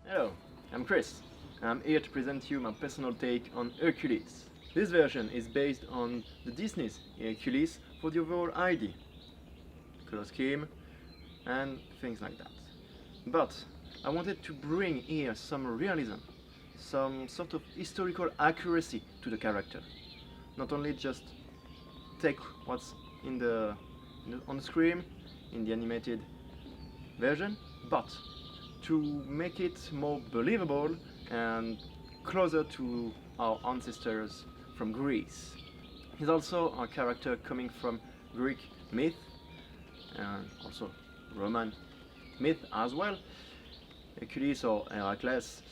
Hello, I'm Chris. I'm here to present you my personal take on Hercules. This version is based on the Disney's Hercules for the overall idea, color scheme, and things like that. But I wanted to bring here some realism, some sort of historical accuracy to the character. Not only just take what's on the screen in the animated version, but to make it more believable and closer to our ancestors from Greece. He's also a character coming from Greek myth and also Roman myth as well. Hercules or Herakles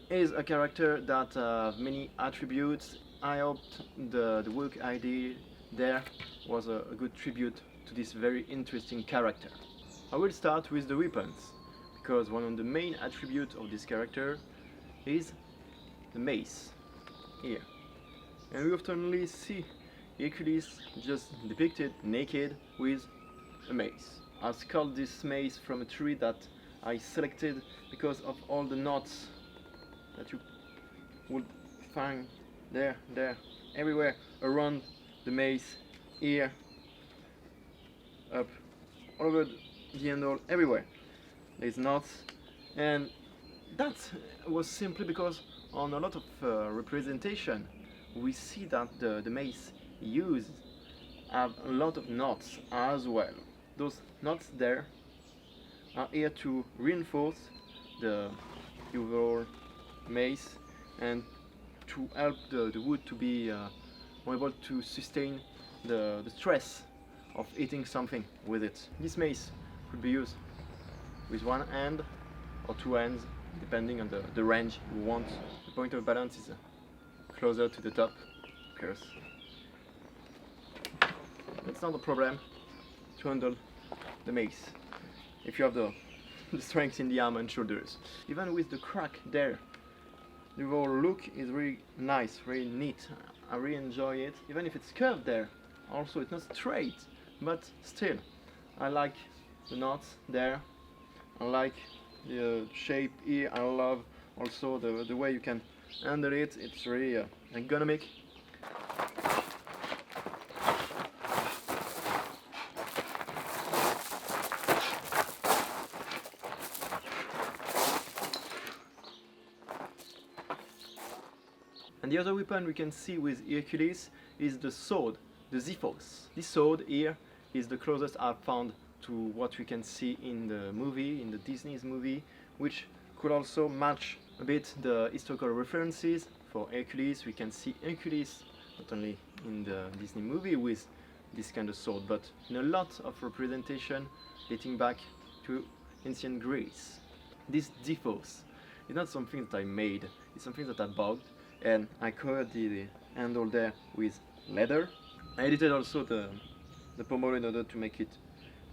is a character that has many attributes. I hoped the work I did there was a good tribute to this very interesting character. I will start with the weapons, because one of the main attributes of this character is the mace, here. And we often see Hercules just depicted naked with a mace. I sculpted this mace from a tree that I selected because of all the knots that you would find there, everywhere around the mace, here, up, all over the handle, everywhere. There's knots, and that was simply because on a lot of representation we see that the mace used have a lot of knots as well. Those knots there are here to reinforce the overall mace and to help the wood to be more able to sustain the stress of hitting something with it. This mace could be used with one hand or two hands, depending on the range you want. The point of balance is closer to the top, because it's not a problem to handle the mace if you have the strength in the arm and shoulders. Even with the crack there, the overall look is really nice, really neat. I really enjoy it, even if it's curved there. Also, it's not straight, but still, I like the knots there. I like the shape here. I love also the way you can handle it. It's really ergonomic. And the other weapon we can see with Hercules is the sword, the Xiphos. This sword here is the closest I've found to what we can see in the movie, in the Disney's movie, which could also match a bit the historical references for Hercules. We can see Hercules not only in the Disney movie with this kind of sword, but in a lot of representation dating back to ancient Greece. This Xiphos is not something that I made, it's something that I bought, and I covered the handle there with leather. I edited also the pommel in order to make it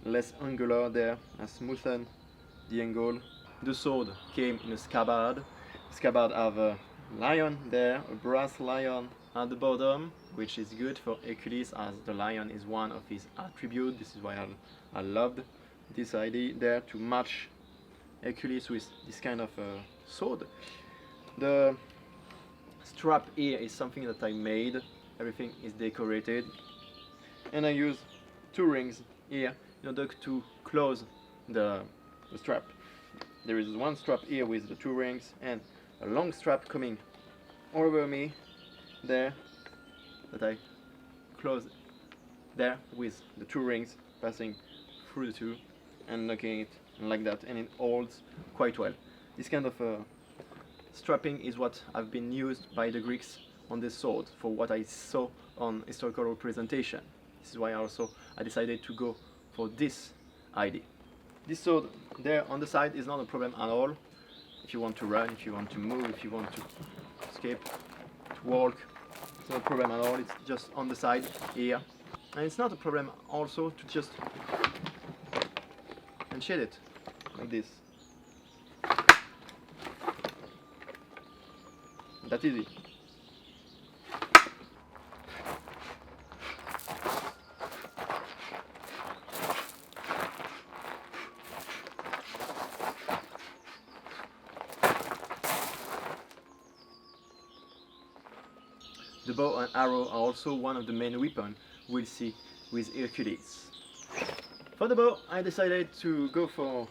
less angular there. I smoothened the angle. The sword came in a scabbard. The scabbard have a lion there, a brass lion at the bottom, which is good for Hercules as the lion is one of his attributes. This is why I loved this idea there to match Hercules with this kind of sword. The strap here is something that I made. Everything is decorated, and I use two rings here in order to close the strap. There is one strap here with the two rings and a long strap coming over me there that I close there with the two rings passing through the two and locking it like that, and it holds quite well. This kind of strapping is what have been used by the Greeks on this sword for what I saw on historical representation. This is why I decided to go for this idea. This sword there on the side is not a problem at all. If you want to run, if you want to move, if you want to escape, to walk, it's not a problem at all. It's just on the side here. And it's not a problem also to just unshed it like this. That easy. The bow and arrow are also one of the main weapons we'll see with Hercules. For the bow, I decided to go for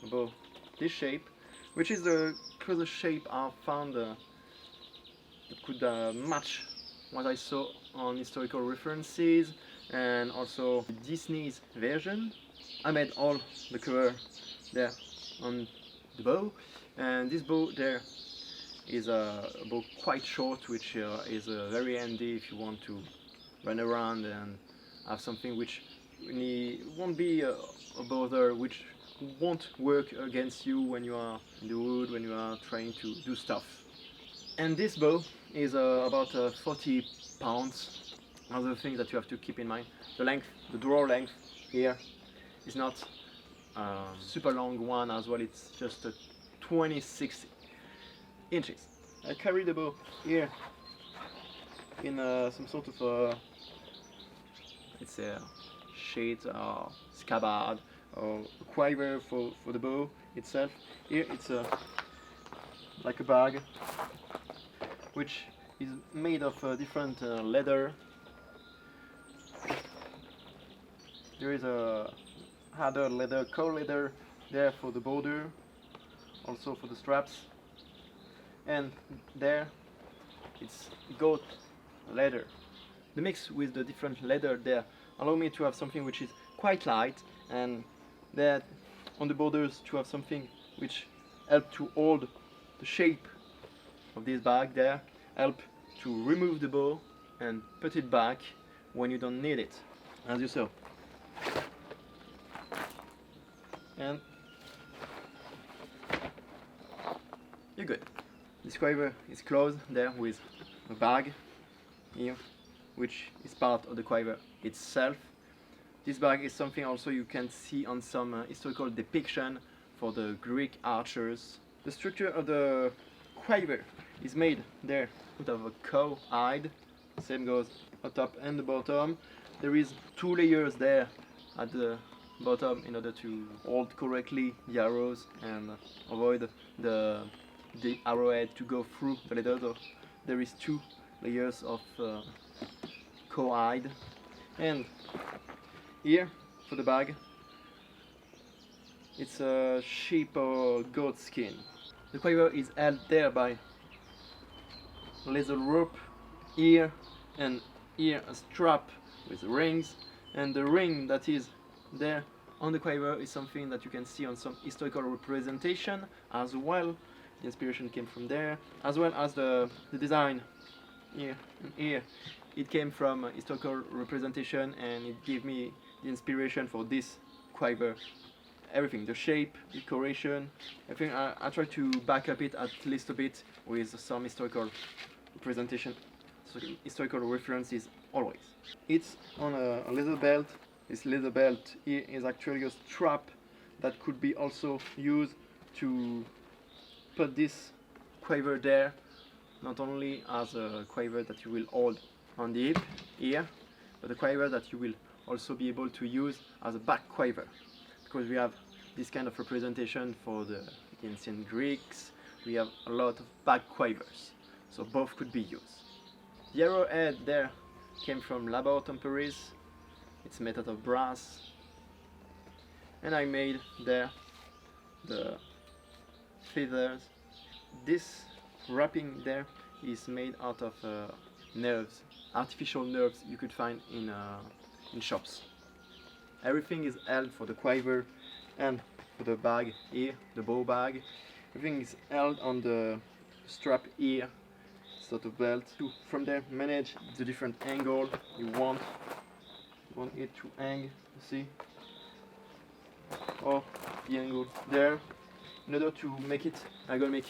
a bow this shape, which is the closest shape I found that could match what I saw on historical references and also Disney's version. I made all the cover there on the bow, and this bow there is a bow quite short, which is very handy if you want to run around and have something which won't be a bother, which won't work against you when you are in the wood, when you are trying to do stuff. And this bow is about 40 pounds. Another thing that you have to keep in mind, the length, the draw length here is not a super long one as well, it's just 26 inches. I carry the bow here in some sort of it's a sheath or scabbard or a quiver for the bow itself. Here it's like a bag which is made of different leather. There is a other leather, cow leather there for the border, also for the straps, and there it's goat leather. The mix with the different leather there allow me to have something which is quite light, and that on the borders to have something which help to hold the shape of this bag there, help to remove the bow and put it back when you don't need it, as you saw. And you're good. This quiver is closed there with a bag here, which is part of the quiver itself. This bag is something also you can see on some historical depiction for the Greek archers. The structure of the quiver is made there out of a cow hide. Same goes on top and the bottom. There is 2 layers there at the bottom in order to hold correctly the arrows and avoid the arrowhead to go through the leather. So there is 2 layers of cow hide. And here for the bag, it's a sheep or goat skin. The quiver is held there by leather rope, here and here a strap with rings, and the ring that is there on the quiver is something that you can see on some historical representation as well. The inspiration came from there, as well as the design here and here. It came from historical representation, and it gave me the inspiration for this quiver. Everything, the shape, decoration, everything. I try to back up it at least a bit with some historical representation, so historical references always. It's on a leather belt. This leather belt here is actually a strap that could be also used to put this quiver there, not only as a quiver that you will hold on the hip here, but a quiver that you will also be able to use as a back quiver, because we have this kind of representation for the ancient Greeks. We have a lot of back quivers, so both could be used. The arrowhead there came from Labor Temporis. It's made out of brass, and I made there the feathers. This wrapping there is made out of nerves, artificial nerves you could find in shops. Everything is held for the quiver and for the bag here, the bow bag. Everything is held on the strap here, sort of belt. To from there manage the different angle you want. You want it to hang, you see, or the angle there. In order to make it, I'm gonna make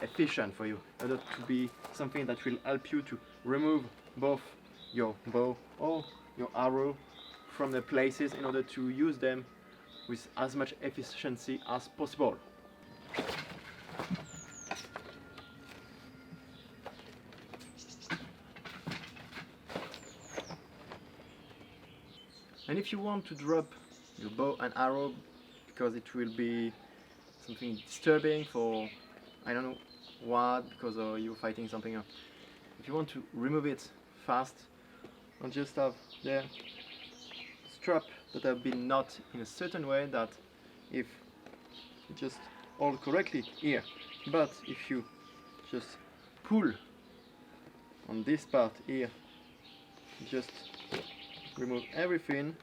efficient for you. In order to be something that will help you to remove both your bow or your arrow from the places in order to use them with as much efficiency as possible. And if you want to drop your bow and arrow, because it will be something disturbing for I don't know what, because you're fighting something if you want to remove it fast, and just have the strap that have been knot in a certain way that if you just hold correctly here, but if you just pull on this part here, just remove everything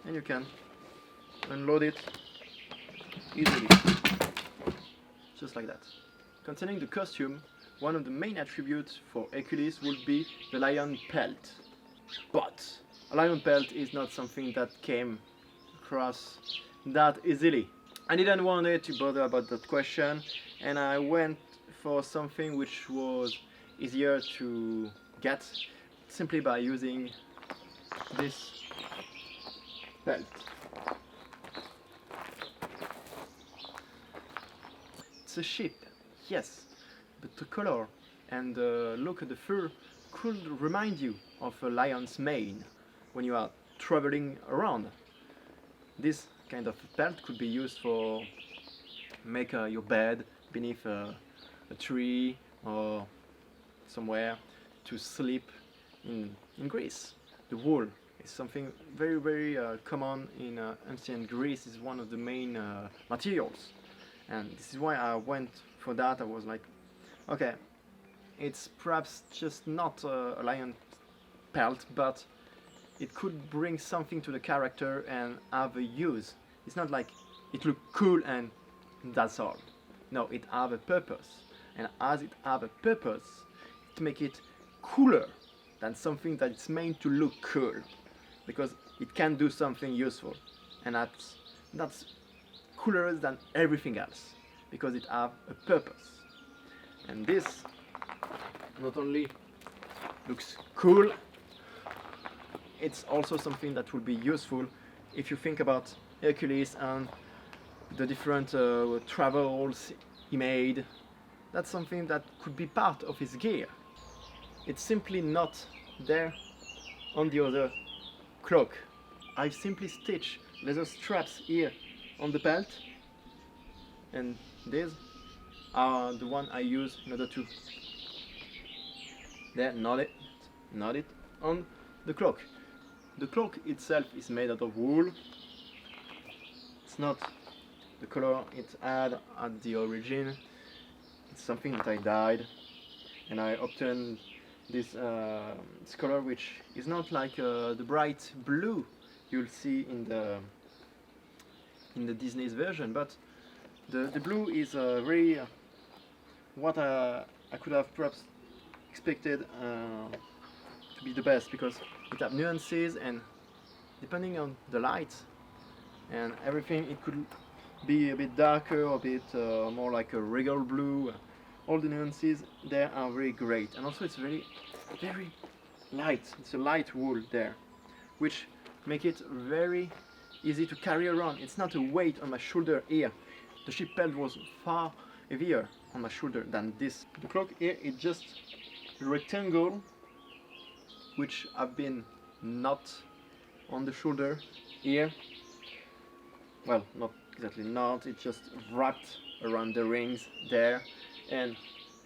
and you can unload it easily, just like that. Concerning the costume, one of the main attributes for Hercules would be the lion pelt. But a lion pelt is not something that came across that easily. I didn't want to bother about that question, and I went for something which was easier to get simply by using this belt. It's a ship, yes, but the color and the look of the fur could remind you of a lion's mane when you are traveling around. This kind of belt could be used for make your bed beneath a tree or somewhere to sleep in Greece. The wool is something very common in ancient Greece. It's one of the main materials, and this is why I went for that. I was like, okay, it's perhaps just not a lion pelt, but it could bring something to the character and have a use. It's not like it look cool and that's all. No, it have a purpose, and as it have a purpose, it make it cooler than something that's meant to look cool, because it can do something useful, and that's cooler than everything else because it have a purpose. And this not only looks cool, it's also something that will be useful if you think about Hercules and the different travels he made. That's something that could be part of his gear. It's simply not there on the other cloak. I've simply stitched leather straps here on the belt, and these are the one I use in order to knot it on the cloak. The cloak itself is made out of wool. It's not the color it had at the origin. It's something that I dyed, and I obtained this color, which is not like the bright blue you'll see in the Disney's version, but the blue is very what I could have perhaps expected to be the best, because it have nuances, and depending on the light and everything, it could be a bit darker or a bit more like a regal blue. All the nuances there are very great, and also it's very light. It's a light wool there, which make it very easy to carry around. It's not a weight on my shoulder here. The ship pelt was far heavier on my shoulder than this. The cloak here is just a rectangle which have been knot on the shoulder here. Well, not exactly knot, it's just wrapped around the rings there, and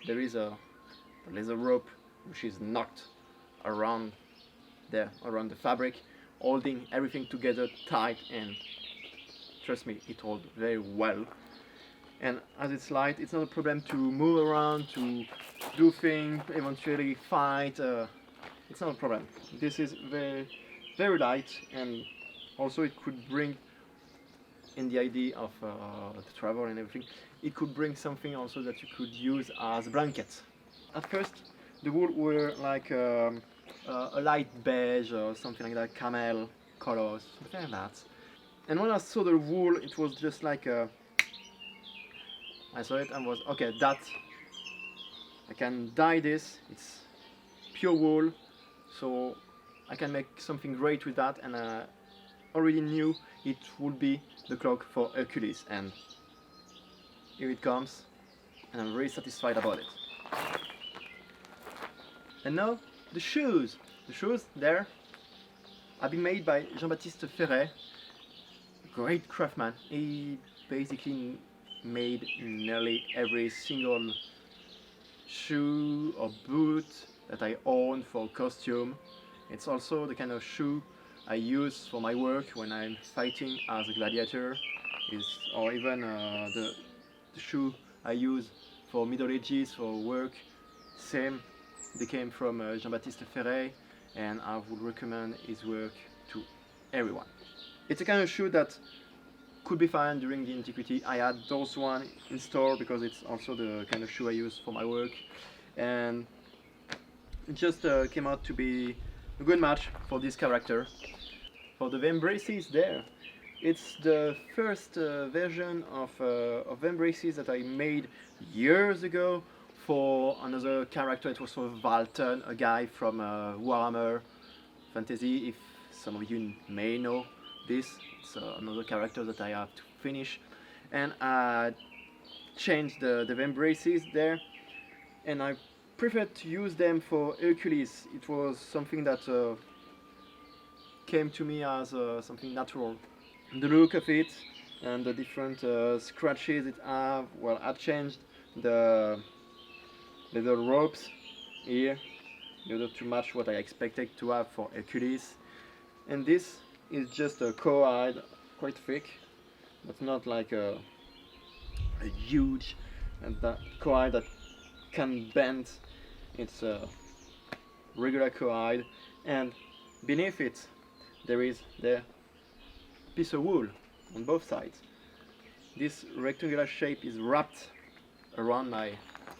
there is a laser rope which is knocked around there, around the fabric, holding everything together tight, and trust me, it holds very well. And as it's light, it's not a problem to move around, to do things, eventually fight. It's not a problem. This is very light, and also it could bring, in the idea of the travel and everything, it could bring something also that you could use as blankets. At first, the wool were like a light beige or something like that, camel colors, something like that. And when I saw the wool, it was just like I saw it and was, okay, that I can dye this. It's pure wool, so I can make something great with that, and I already knew it would be the cloak for Hercules, and here it comes, and I'm very satisfied about it. And now the shoes. The shoes there have been made by Jean-Baptiste Ferret, great craftsman. He basically made nearly every single shoe or boot that I own for costume. It's also the kind of shoe I use for my work when I'm fighting as a gladiator, or even the shoe I use for Middle Ages for work. Same, they came from Jean-Baptiste Ferret, and I would recommend his work to everyone. It's a kind of shoe that could be found during the antiquity. I had those one in store because it's also the kind of shoe I use for my work, and it just came out to be a good match for this character. For the embraces there, it's the first version of embraces that I made years ago for another character. It was for Valton, a guy from Warhammer Fantasy, if some of you may know this. It's another character that I have to finish, and I changed the embraces there, and I preferred to use them for Hercules. It was something that came to me as something natural. The look of it and the different scratches it have. Well, I changed the little ropes here in order to match what I expected to have for Hercules. And this is just a cowhide, quite thick, but not like a huge cowhide that can bend. It's a regular cowhide, and beneath it there is the piece of wool on both sides. This rectangular shape is wrapped around my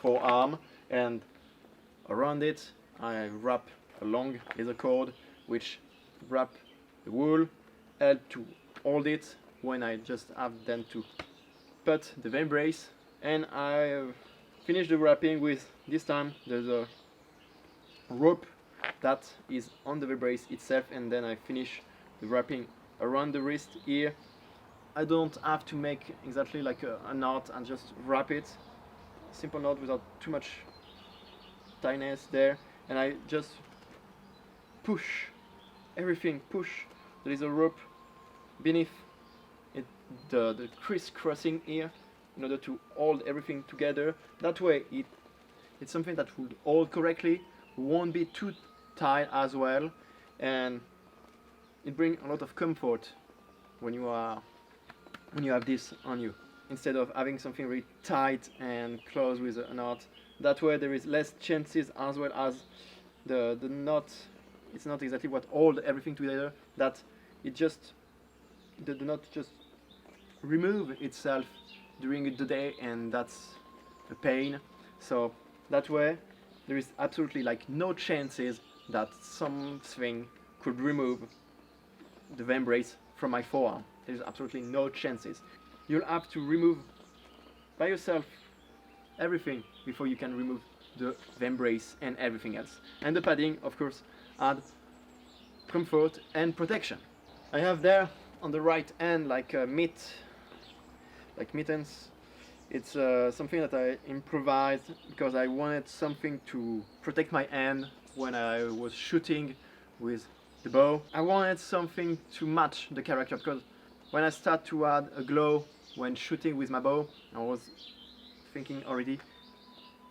forearm, and around it I wrap a long leather cord which wrap the wool, help to hold it when I just have then to put the embrace. And I finish the wrapping with, this time there's a rope that is on the embrace itself, and then I finish the wrapping around the wrist here. I don't have to make exactly like a knot and just wrap it, simple knot without too much tightness there, and I just push everything, push there is a rope beneath it, the crisscrossing here, in order to hold everything together. That way it's something that would hold correctly, won't be too tight as well, and it brings a lot of comfort when you have this on you, instead of having something really tight and close with a knot. That way there is less chances, as well as the knot, it's not exactly what hold everything together, that it just the knot just remove itself during the day, and that's a pain. So that way there is absolutely like no chances that something could remove the embrace from my forearm. There's absolutely no chances. You'll have to remove by yourself everything before you can remove the embrace and everything else. And the padding, of course, add comfort and protection. I have there on the right hand like mittens. It's something that I improvised because I wanted something to protect my hand when I was shooting with the bow. I wanted something to match the character, because when I start to add a glow when shooting with my bow, I was thinking already,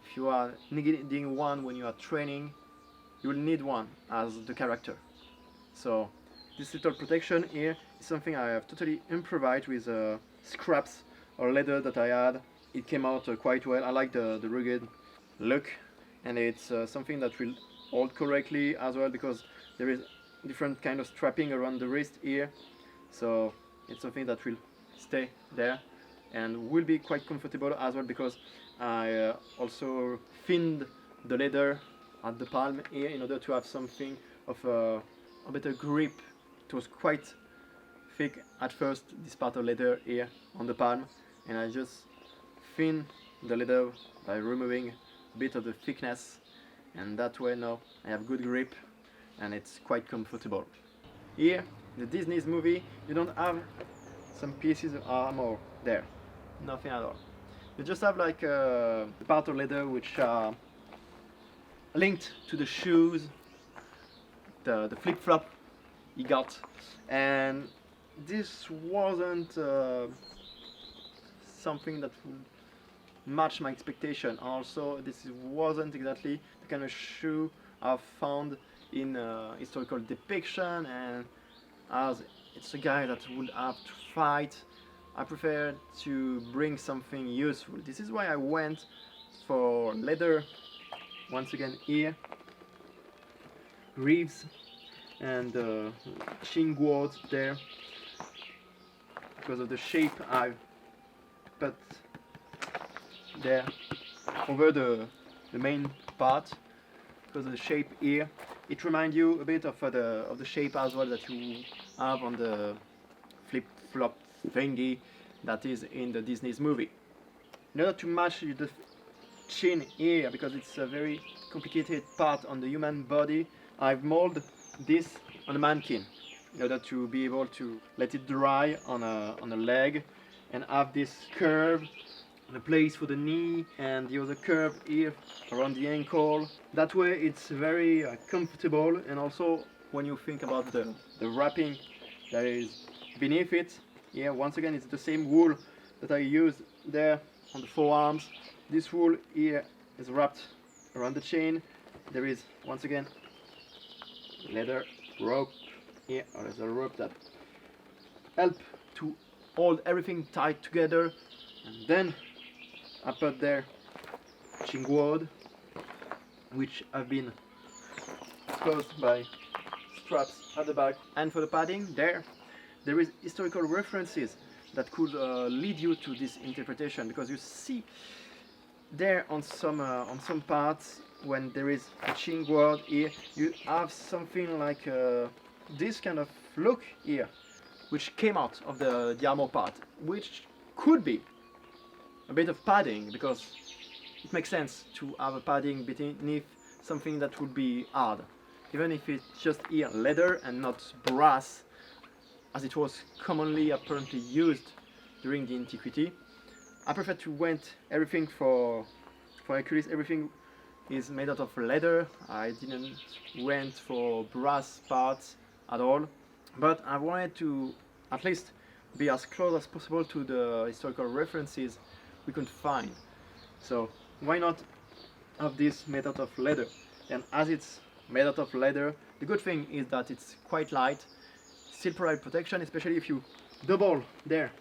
if you are needing one when you are training, you will need one as the character. So this little protection here is something I have totally improvised with scraps or leather that I had. It came out quite well. I like the rugged look, and it's something that will hold correctly as well, because there is different kind of strapping around the wrist here, so it's something that will stay there and will be quite comfortable as well, because I also thinned the leather at the palm here in order to have something of a better grip. It was quite thick at first, this part of leather here on the palm, and I just thin the leather by removing a bit of the thickness, and that way now I have good grip and it's quite comfortable. Here, the Disney's movie, you don't have some pieces of armor there, nothing at all. You just have like a part of leather which are linked to the shoes, the flip-flop he got, and this wasn't something that would match my expectation. Also, this wasn't exactly the kind of shoe I've found in historical depiction, and as it's a guy that would have to fight, I prefer to bring something useful. This is why I went for leather. Once again here, Greaves and chin guard there, because of the shape I put there over the main part. Because of the shape here, it reminds you a bit of the shape as well that you have on the flip-flop thingy that is in the Disney's movie. In order to match the chin here, because it's a very complicated part on the human body, I've molded this on a mannequin in order to be able to let it dry on a leg and have this curve, a place for the knee and the other curve here around the ankle. That way it's very comfortable, and also when you think about the wrapping that is beneath it, here once again it's the same wool that I used there on the forearms. This wool here is wrapped around the chain. There is once again leather rope here, or there's a rope that help to hold everything tight together, and then I put there chin guard, which have been closed by straps at the back. And for the padding, there is historical references that could lead you to this interpretation, because you see there on some parts when there is a chin guard here, you have something like this kind of look here, which came out of the armor part, which could be a bit of padding, because it makes sense to have a padding beneath something that would be hard, even if it's just here leather and not brass, as it was commonly apparently used during the antiquity. I prefer to went everything for Hercules. Everything is made out of leather. I didn't went for brass parts at all, but I wanted to at least be as close as possible to the historical references we could find. So why not have this made out of leather? And as it's made out of leather, the good thing is that it's quite light, still provide protection, especially if you double there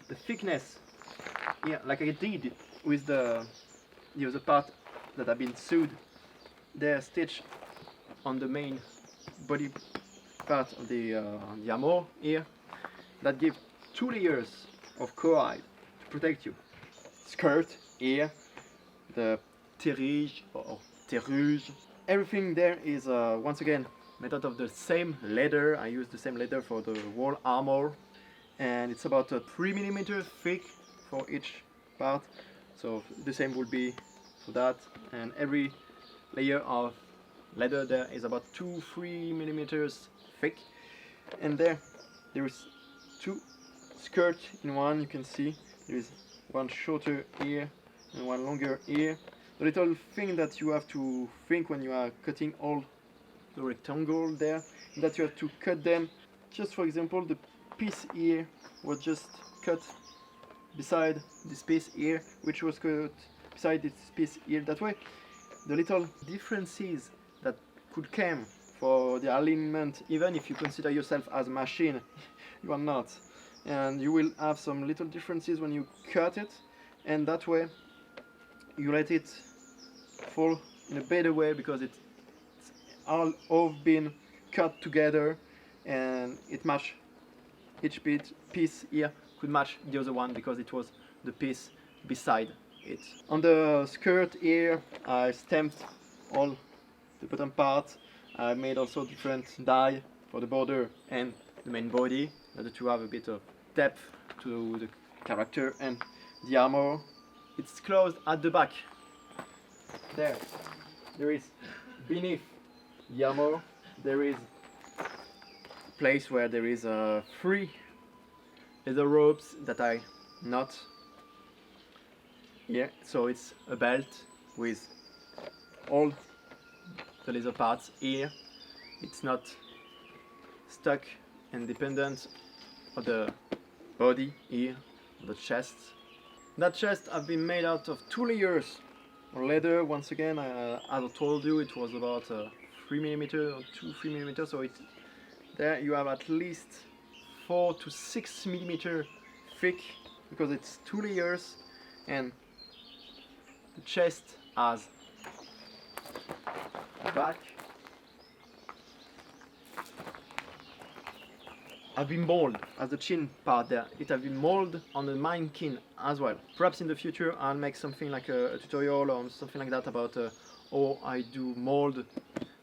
the thickness, yeah, like I did with the other part that have been sewed there, stitched on the main body part of the armor here, that give 2 layers of cowhide to protect you. Skirt here, the terige or terruge, everything there is once again made out of the same leather. I use the same leather for the whole armor, and it's about 3 mm thick for each part, so the same will be for that, and every layer of leather there is about 2-3 mm thick. And there is 2 skirts in one. You can see there is one shorter here and one longer here. The little thing that you have to think when you are cutting all the rectangle there, that you have to cut them. Just for example, the piece here was just cut beside this piece here, which was cut beside this piece here. That way, the little differences that could come for the alignment, even if you consider yourself as a machine, you are not. And you will have some little differences when you cut it, and that way you let it fall in a better way, because it's all been cut together, and it match each piece here could match the other one because it was the piece beside it. On the skirt here I stamped all the bottom parts. I made also different dye for the border and the main body in order to have a bit of depth to the character and the armor. It's closed at the back. There is beneath the armor, there is a place where there is 3 leather ropes that I knot here. So it's a belt with all the leather parts here. It's not stuck and dependent on the body here, on the chest. That chest have been made out of 2 layers of leather. Once again, as I told you, it was about 3mm or 2-3mm, so there you have at least 4 to 6mm thick, because it's 2 layers, and the chest has a back. Have been molded as the chin part there. It have been molded on the mannequin as well. Perhaps in the future I'll make something like a tutorial or something like that about how I do mold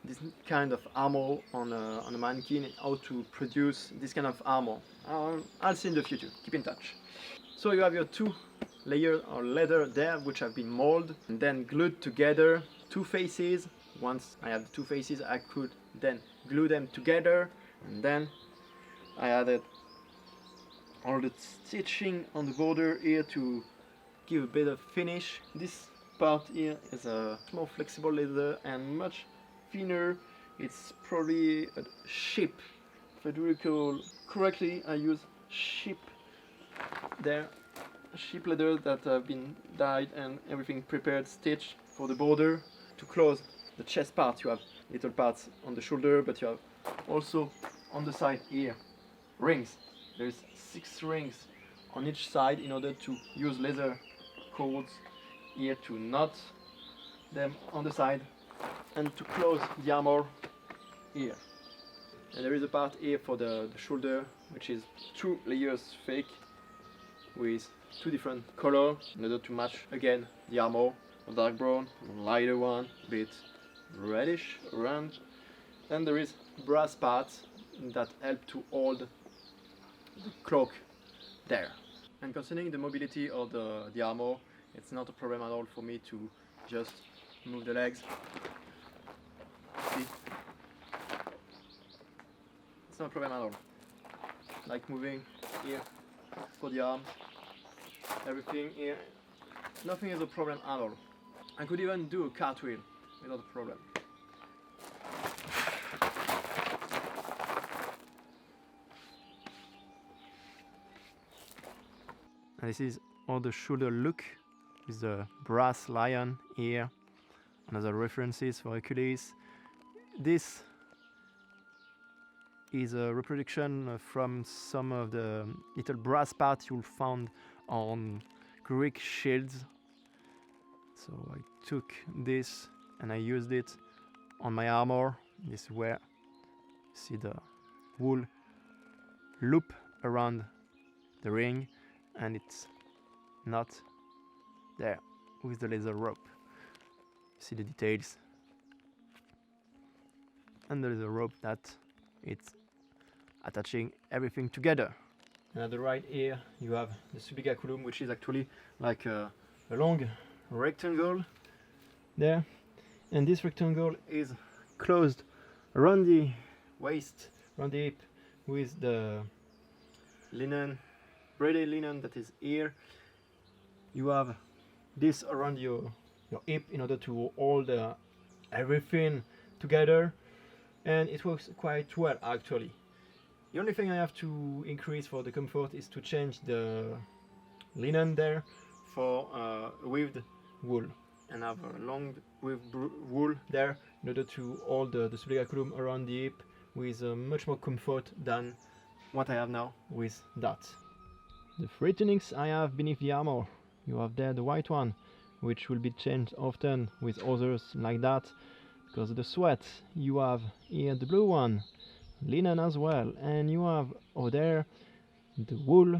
this kind of armor on a mannequin, how to produce this kind of armor. I'll see in the future. Keep in touch. So you have your 2 layers of leather there, which have been molded and then glued together. 2 faces. Once I have the 2 faces, I could then glue them together, and then I added all the stitching on the border here to give a bit of finish. This part here is a more flexible leather and much thinner. It's probably a sheep. If I do recall correctly, I use sheep there. Sheep leather that have been dyed and everything prepared, stitched for the border. To close the chest part, you have little parts on the shoulder, but you have also on the side here rings. There's 6 rings on each side in order to use leather cords here to knot them on the side and to close the armor here. And there is a part here for the shoulder, which is 2 layers thick with 2 different colors in order to match again the armor. A dark brown, a lighter one, a bit reddish around. Then there is brass parts that help to hold the cloak there. And concerning the mobility of the armor, it's not a problem at all for me to just move the legs. See? It's not a problem at all. Like moving here for the arm, everything here. Nothing is a problem at all. I could even do a cartwheel without a problem. And this is how the shoulder look, with the brass lion here, and other references for Hercules. This is a reproduction from some of the little brass parts you'll find on Greek shields. So I took this and I used it on my armor. This is where you see the wool loop around the ring, and it's not there with the laser rope. See the details, and there is a rope that it's attaching everything together. And at the right here you have the subiaculum, which is actually like a long rectangle there, and this rectangle is closed around the waist, around the hip, with the linen, braided linen that is here. You have this around your hip in order to hold everything together, and it works quite well actually. The only thing I have to increase for the comfort is to change the linen there for weaved wool, and have a long weaved wool there in order to hold the subiaculum around the hip with much more comfort than what I have now with that. The 3 tunics I have beneath the armor, you have there the white one, which will be changed often with others like that because of the sweat. You have here the blue one, linen as well, and you have over there the wool,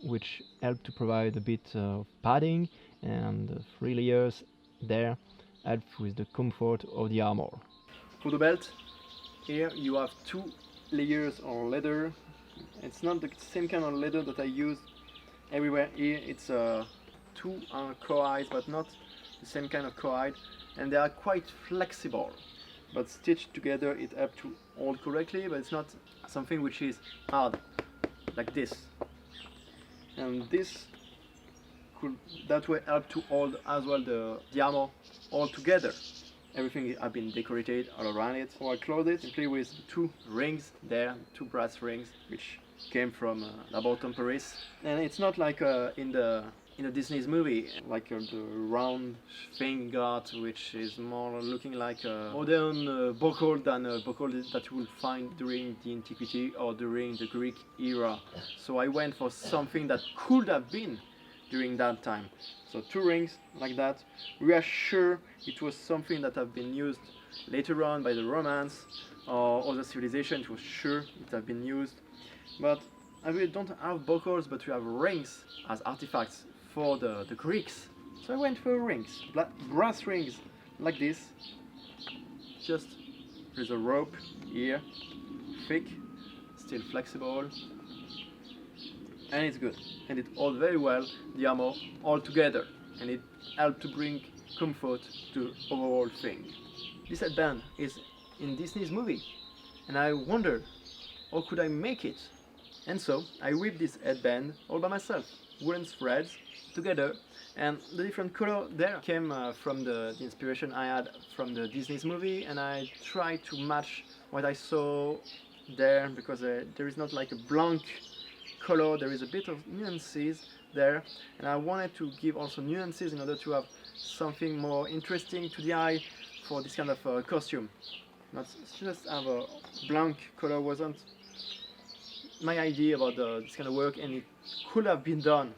which help to provide a bit of padding, and the 3 layers there help with the comfort of the armor. For the belt, here you have 2 layers of leather. It's not the same kind of leather that I use everywhere. Here it's 2 cowhide, but not the same kind of cowhide, and they are quite flexible. But stitched together it helps to hold correctly, but it's not something which is hard like this. And this could that way help to hold as well the armor all together. Everything has been decorated all around it. So I close it simply with 2 rings there, 2 brass rings, which came from La Botte in Paris. And it's not like in the in a Disney's movie, like the round thing got, which is more looking like a modern buckle than a buckle that you will find during the antiquity or during the Greek era. So I went for something that could have been during that time. So 2 rings like that. We are sure it was something that have been used later on by the Romans or other civilizations. It was sure it have been used. But I really don't have buckles, but we have rings as artifacts for the Greeks. So I went for rings, brass rings like this. Just there's a rope here, thick, still flexible, and it's good. And it holds very well the armor all together, and it helps to bring comfort to the overall thing. This headband is in Disney's movie, and I wondered how could I make it. And so I whipped this headband all by myself, woolen threads together, and the different color there came from the inspiration I had from the Disney's movie, and I tried to match what I saw there, because there is not like a blank color, there is a bit of nuances there, and I wanted to give also nuances in order to have something more interesting to the eye for this kind of costume. Not just have a blank color wasn't my idea about this kind of work, and it could have been done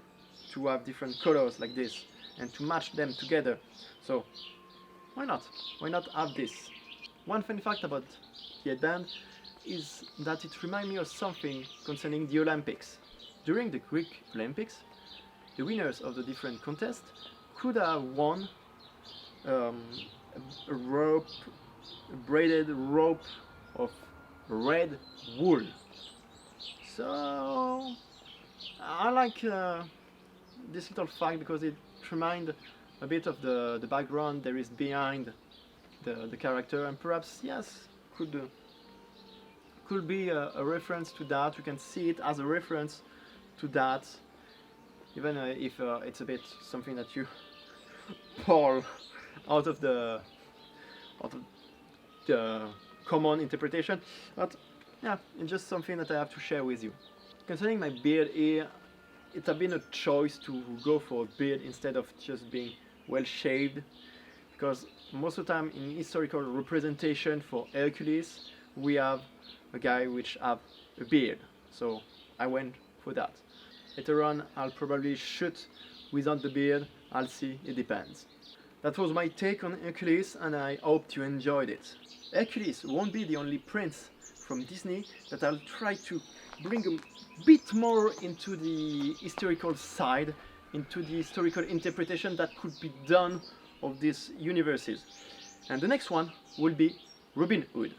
to have different colors like this and to match them together. So why not? Why not have this? One fun fact about the headband is that it reminds me of something concerning the Olympics. During the Greek Olympics, the winners of the different contests could have won a rope, a braided rope of red wool. So I like this little fact because it reminds a bit of the background there is behind the character, and perhaps yes, could be a reference to that. You can see it as a reference to that, even if it's a bit something that you pull out of the common interpretation, but yeah, it's just something that I have to share with you. Concerning my beard here, it has been a choice to go for a beard instead of just being well shaved, because most of the time in historical representation for Hercules we have a guy which have a beard, so I went for that. Later on I'll probably shoot without the beard, I'll see, it depends. That was my take on Hercules, and I hope you enjoyed it. Hercules won't be the only prince from Disney that I'll try to bring a bit more into the historical side, into the historical interpretation that could be done of these universes. And the next one will be Robin Hood.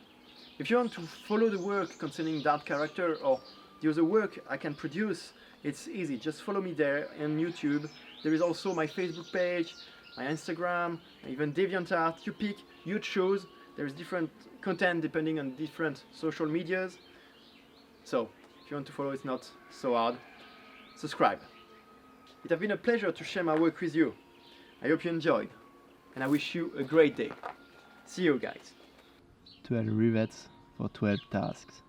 If you want to follow the work concerning that character or the other work I can produce, it's easy, just follow me there on YouTube. There is also my Facebook page, my Instagram, even DeviantArt. You pick, you choose. There's different content depending on different social medias. So if you want to follow, it's not so hard. Subscribe. It has been a pleasure to share my work with you. I hope you enjoyed, and I wish you a great day. See you guys. 12 rivets for 12 tasks.